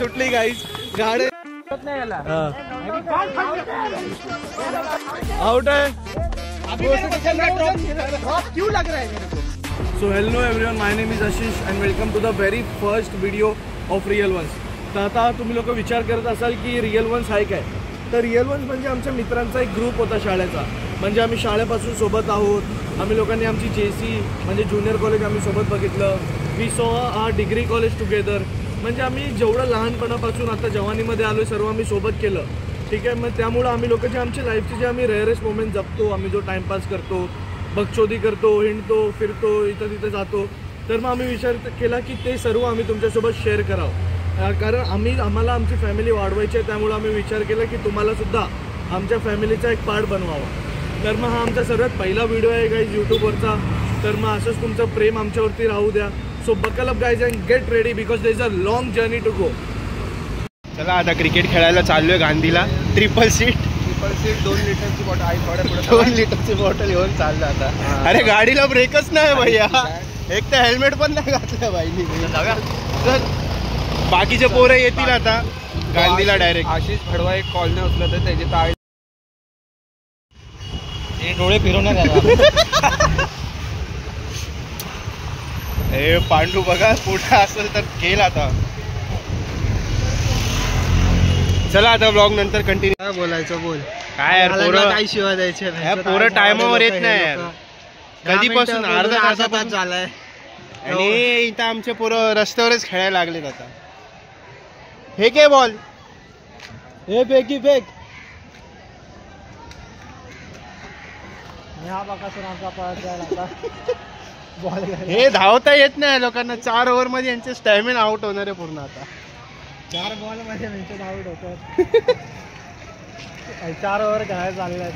सुटली गाईज. गाडी आउट आहे. So hello everyone, my name is Ashish and welcome to the very first video of Real Ones. तर आता तुम्ही लोक विचार करत असाल की रिअल वन्स आहे काय. तर रिअल वन्स म्हणजे आमच्या मित्रांचा एक ग्रुप होता शाळेचा. म्हणजे आम्ही शाळेपासून सोबत आहोत. आम्ही लोकांनी आमची JC म्हणजे ज्युनियर कॉलेज आम्ही सोबत बघितलं. वी सॉ आवर डिग्री कॉलेज टुगेदर. म्हणजे आम्ही जेवढं लहानपणापासून आता जवानीमध्ये आलो सर्व आम्ही सोबत केलं. ठीक आहे. मग त्यामुळं आम्ही लोक जे आमच्या लाईफचे जे आम्ही रेअरेस्ट मोमेंट जगतो, आम्ही जो टाइमपास करतो, बकचोदी करतो, हिंडतो, फिरतो, इथं तिथं जातो, तर मग आम्ही विचार केला की ते सर्व आम्ही तुमच्यासोबत शेअर करावं. कारण आम्हाला आमची फॅमिली वाढवायची आहे. त्यामुळे आम्ही विचार केला की तुम्हालासुद्धा आमच्या फॅमिलीचा एक पार्ट बनवावा. तर मग हा आमचा सर्वात पहिला व्हिडिओ आहे गाईज यूट्यूबवरचा. तर मग असंच तुमचं प्रेम आमच्यावरती राहू द्या. So buckle up guys and get ready because there is a long journey to go. चला आता क्रिकेट खेळायला चाललोय गांधीला. ट्रिपल सीट 2 लिटरची बॉटल आहे. 2 लिटरची बॉटल घेऊन चाललं आता. अरे गाडीला ब्रेकच नाही भैया. एक तर हेल्मेट पण नाही घातलं बाईनी. चल बाकीचे पोरं येतील आता गांधीला डायरेक्ट. आशिष फडवा एक कॉल नाही उचलत आहे. त्याचे ताळे डोळे फिरवण्यात. हे पांडू बघा पुढे असेल तर केल आता. चला आता ब्लॉग नंतर कंटिन्यू. काय बोलायचं बोल. काय यार पोरं काय शिवाय द्यायचे पोरं टायमावर येत नाही यार. कधीपासून अर्धा तास झालाय. आणि इथं आमचे पोरं रस्त्यावरच खेळायला लागलेत आता. हे काय बॉल हे फेकी फेक. हे धावता येत नाही लोकांना. 4 ओव्हर मध्ये यांचे स्टॅमिना आउट होणार आहे पूर्ण आता. 4 बॉल मध्ये आउट होतात. 4 ओव्हर खेळायला चाललाय.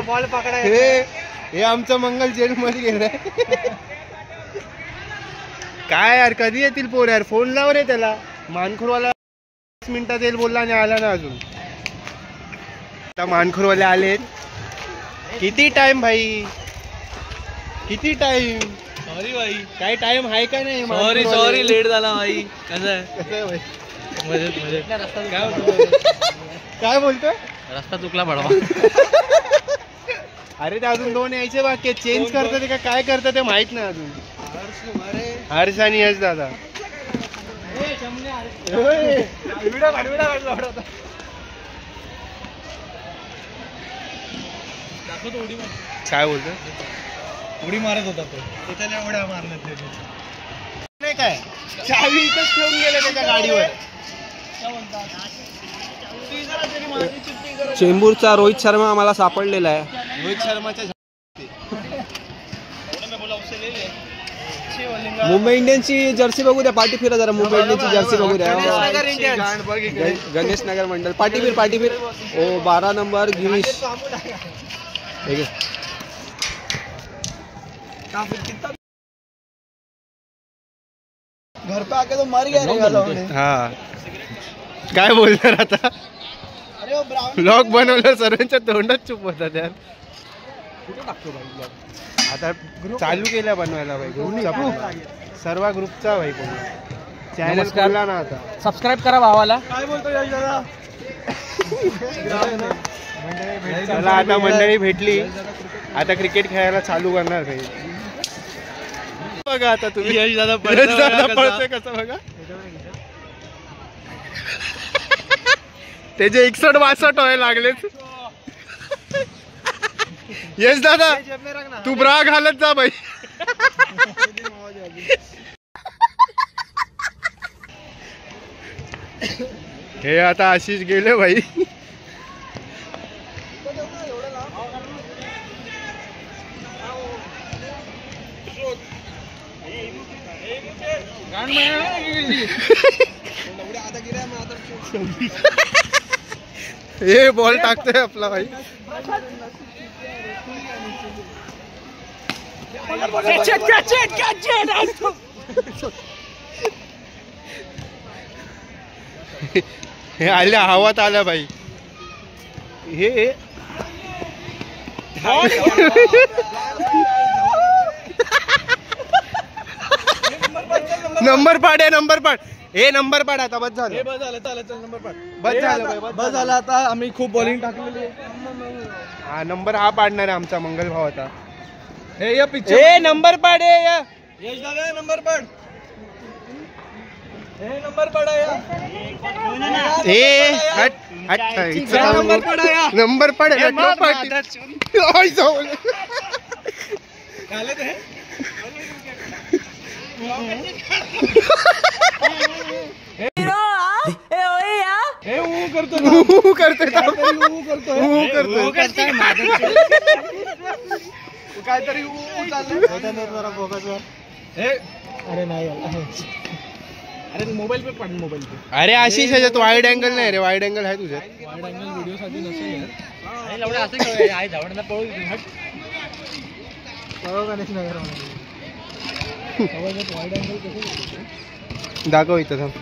बॉल पकडाय. हे आमचं मंगल जेल मध्ये गेलंय. काय यार कधी येतील पोर यार. फोन लाव रे त्याला. मानखुरवाला 5 मिनिटात येईल बोलला आणि आला ना अजून. आता मानखुरवाले आलेत. किती टाइम भाई, किती टाइम. सॉरी भाई. काय टाइम आहे का नाही. सॉरी लेट झाला भाई. कसं आहे भाई. काय बोलतोय. रस्ता चुकला पडवा. अरे ते अजून 2 यायचे बाकी. चेंज करतात का काय करतात ते माहित नाही अजून. हर्ष आणि यश दादा. काय बोलतो. उडी मारत होता तो. त्याच्या उड्या मारण्यात नाही काय. चावी इथंच ठेवून गेले त्याच्या गाडीवर. चेंबूरचा रोहित शर्मा आम्हाला सापडलेला आहे. रोहित शर्माच्या मुंबई इंडियन्सची जर्सी बघू द्या. पाठी फिरा जरा. मुंबई इंडियन्सची जर्सी बघू द्या. गणेश नगर मंडल. पाठी फिर. ओ 12 नंबर गिरीश. घर पे आके तो मर गया. हा काय बोलणार आता. ब्लॉग बनवलं सर्वांच्या तोंडात चुप होतात यार. आता चालू केल्या बनवायला भाई. ग्रुपचा सर्व ग्रुपचा भाई. चॅनल काढला ना आता. सबस्क्राईब करा भावाला. काय बोलतो दादा. चला आता मंडळी भेटली. आता क्रिकेट खेळायला चालू करणार भाई. बघा आता तुम्ही यश दादा पळतोय कसं बघा. त्याचे 61-62 व्हायला लागलेत. यश दादा तू ब्रा घालत जा बाई. हे आता आशिष गेले भाई. हे बॉल टाकतोय आपला भाई. हे आल्या हवात आल्या भाई. हे नंबर पाड आहे, नंबर पाड. हे नंबर पाड आता. बस झालं, बस झालं, चल नंबर पाड. बस झालं. आता आम्ही खूप बॉलिंग टाकलेली आहे. हा नंबर हा पाडणार आहे आमचा मंगल भाव आता. हे या पिक्चर ए नंबर पाड आहे या. यश दादा नंबर पाड. हे नंबर पडा या. ए हट हट. नंबर पडा या. नंबर पाड आहे. काहीतरी अरे नाही. अरे मोबाईल पे पाड, मोबाईल पे. अरे आशिष ह्याच्यात वाईड अँगल नाही रे. वाईड अँगल आहे तुझ्यात. वाईड अँगल व्हिडिओ साठी नसेल दाखव इथं थांब.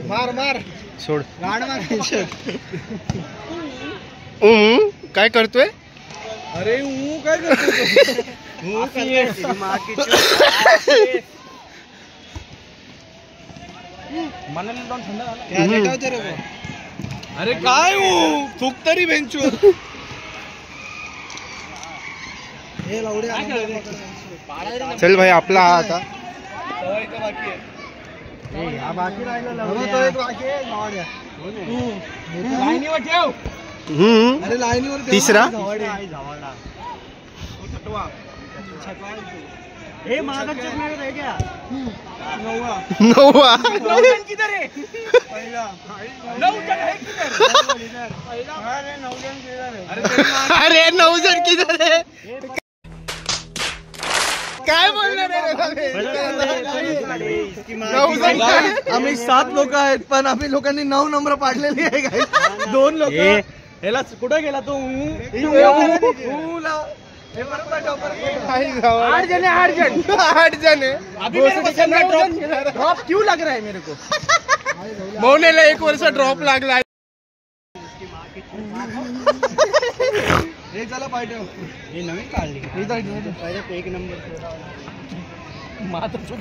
मार मार सोड. गाड मार. काय करतोय? अरे काय करतो? अरे काय थूक तरी बेंचू. चल भाई आपला हा आता. तिसरा नववा. अरे 9 जण किधर आहे? काय बोलणार आहे? 9 जण. आम्ही 7 लोक आहेत पण आम्ही लोकांनी 9 नंबर पाडलेली आहे. काय 2 लोक ह्याला कुठं गेला तो? 8 जण ड्रॉप क्यों लग रहा है मेरे को? मौनेला 1 वर्ष ड्रॉप लागला. चला पाहिजे नवीन काढली. एक नंबर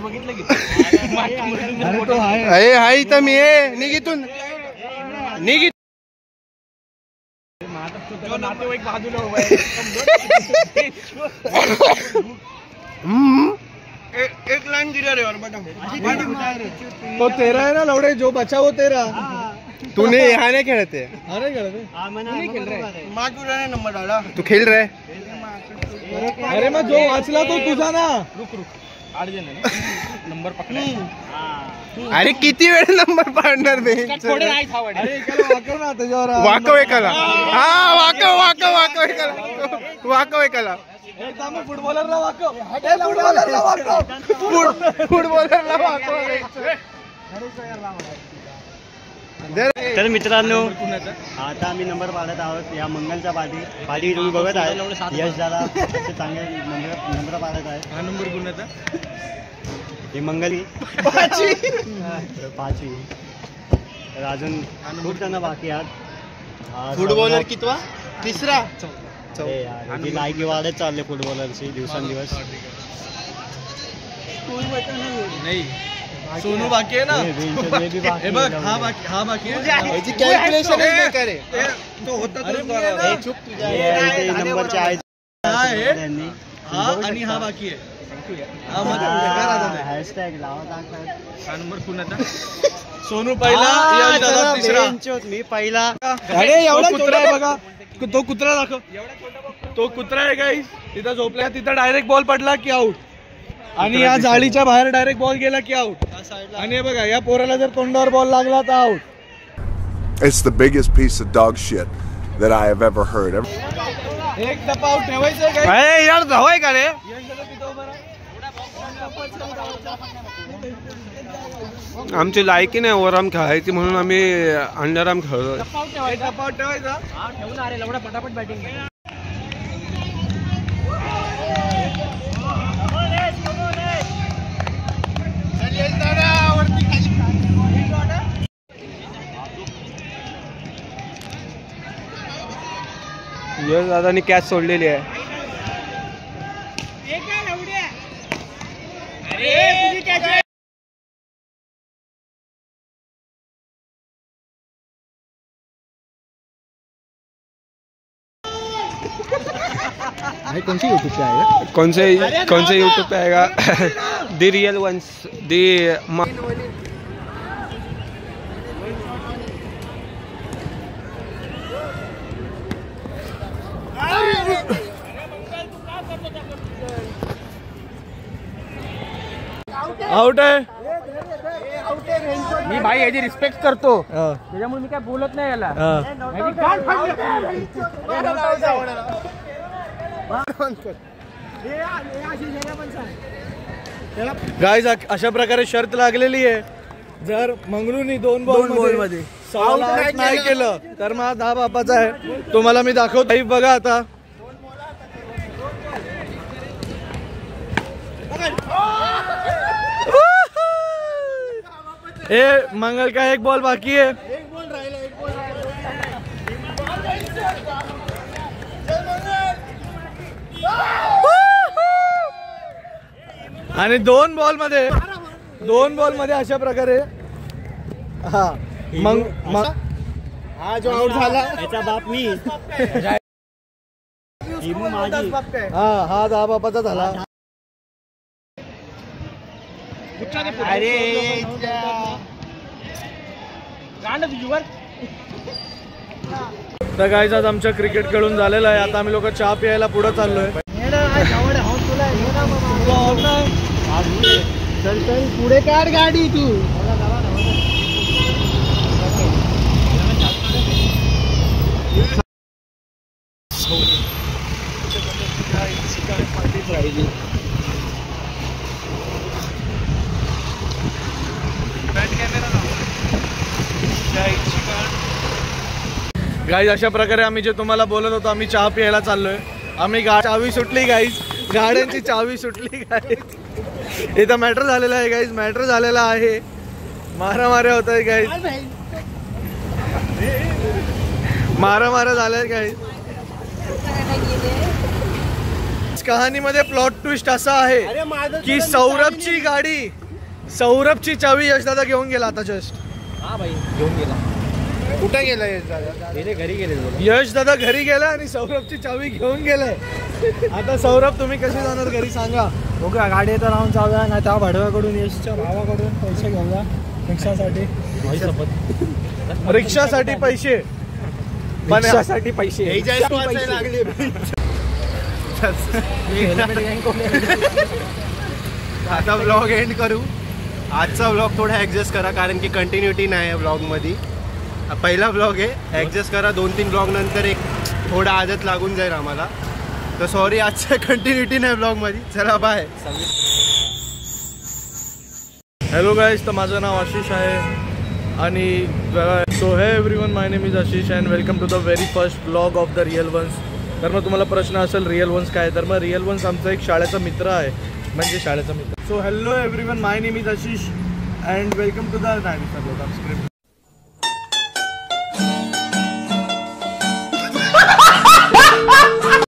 बघितलं की हाय इथं मी निघितून निघित. नातेवाईक बाजूला उभा एक लाइन गिरा रे और बटा. तो तेरा है ना लौड़े, जो बचा वो तेरा. तूने यहाँ नहीं खेलते? अरे खेल रहे नंबर डाला. तू खेल रहे? अरे मग जो वाचला तो तुझा ना. रुक 8 जण नंबर पकडा. अरे किती वेळ नंबर पाडणार बे? वाकव एकाला. हा वाकव एकाला. फुटबॉलरला वाकव. फुटबॉलरला वाकव. तर मित्रांनो आता आम्ही नंबर पाडत आहोत या मंगलच्या पाठी तुम्ही बघत आहे. यश दादा चांगले नंबर पाडत आहे. हा नंबर कोणाचा? ही मंगली 5वी. तर अजून खूप जण बाकी आहेत. फुटबॉलर कितवा? तिसरा. ही लायकी वाढत चालले फुटबॉलरची दिवसेंदिवस. नाही सोनू बाकी आहे ना. हे बघ हा बाकी आहे. कॅल्क्युलेशन तो होता नंबरचे आहेत आणि हा बाकी आहे. हॅशटॅग लावा. हा नंबर कुणाचा? सोनू पहिला, तिसरा मी पहिला. अरे एवढा कुत्रा आहे बघा. तो कुत्रा दाखव. तो कुत्रा आहे गाईस. तिथं झोपल्या. तिथं डायरेक्ट बॉल पडला की आउट. आणि या जाळीच्या बाहेर डायरेक्ट बॉल गेला की आउट. आणि हे बघा या पोराला जर तोंडावर बॉल लागला तर out. It's the biggest piece of dog shit that I have ever heard. एक डब्बा आउट ठेवायचं काय? अरे यार धावाय का रे? आमची लायकी नाही ओव्हरआर्म खेळायची म्हणून आम्ही अंडरआर्म खेळलो. डब्बा आउट ठेवायचा. पटापट बॅटिंग. यश दादानी कॅच सोडलेली आहे. कौन सी यूट्यूब पे आएगा? कौन से यूट्यूब पे आएगा? द रियल वंस आउट आहे. मी भाई याची रिस्पेक्ट करतो, हा. त्याच्यामुळे मी काय बोलत नाही याला. गाईज अशा प्रकारे शर्त लागलेली आहे. जर मंगळूनी 2 बॉल मध्ये आउट नाही केलं तर मग 10 बापाचा आहे. तुम्हाला मी दाखवतो. लाईव्ह बघा आता. ए मंगल का 1 बॉल बाकी आहे. आणि 2 बॉल मध्ये अशा प्रकारे मग हा जो आउट झाला याचा बाप मी. हा 10 बापाचा झाला. अरे तर गाईज आज आमचं क्रिकेट खेळून झालेलं आहे. आता आम्ही लोक चहा प्यायला पुढे चाललोय. चल चल पुढे काढ गाडी तू. गाईज अशा प्रकारे आम्ही जे तुम्हाला बोलत होतो, आम्ही चहा प्यायला चाललोय. आम्ही चावी सुटली गाईज, गाड्यांची चावी सुटली गाईज. इथं मॅटर झालेला आहे गाईज, मॅटर झालेला आहे. मारामाऱ्या होत आहे गाईज, मारामाऱ्या झाल्या गाईज. कहाणीमध्ये प्लॉट ट्विस्ट असा आहे की सौरभची चावी यशदादा घेऊन गेला आता जस्ट. हा भाई घेऊन गेला. कुठे गेला यश दादा? घरी गेले. यश दादा घरी गेला आणि सौरभची चावी घेऊन गेलाय. आता सौरभ तुम्ही कसे जाणार घरी सांगा. बघा गाडी तर राहून जाऊया, नाही त्या भाडव्याकडून यशच्या भावाकडून पैसे घेऊया रिक्षासाठी पैसे. रिक्षासाठी पैसे लागले. आता ब्लॉग एंड करू. आजचा ब्लॉग थोडा ॲडजस्ट करा कारण की कंटिन्युटी नाही आहे ब्लॉगमध्ये. पहिला ब्लॉग आहे, ॲडजस्ट करा. 2-3 ब्लॉग नंतर एक थोडा आदत लागून जाईल आम्हाला. तर सॉरी आजच्या कंटिन्युटी नाही ब्लॉगमध्ये. चला बाय. हॅलो गाईज, तर माझं नाव आशिष आहे आणि so hey everyone, my name is Ashish and welcome to the very first blog of the real ones. तर मग तुम्हाला प्रश्न असेल रिअल वन्स काय, तर मग रिअल वन्स आमचा एक शाळेचा मित्र आहे, म्हणजे शाळेचा मित्र. So hello everyone, my name is Ashish and welcome to the script.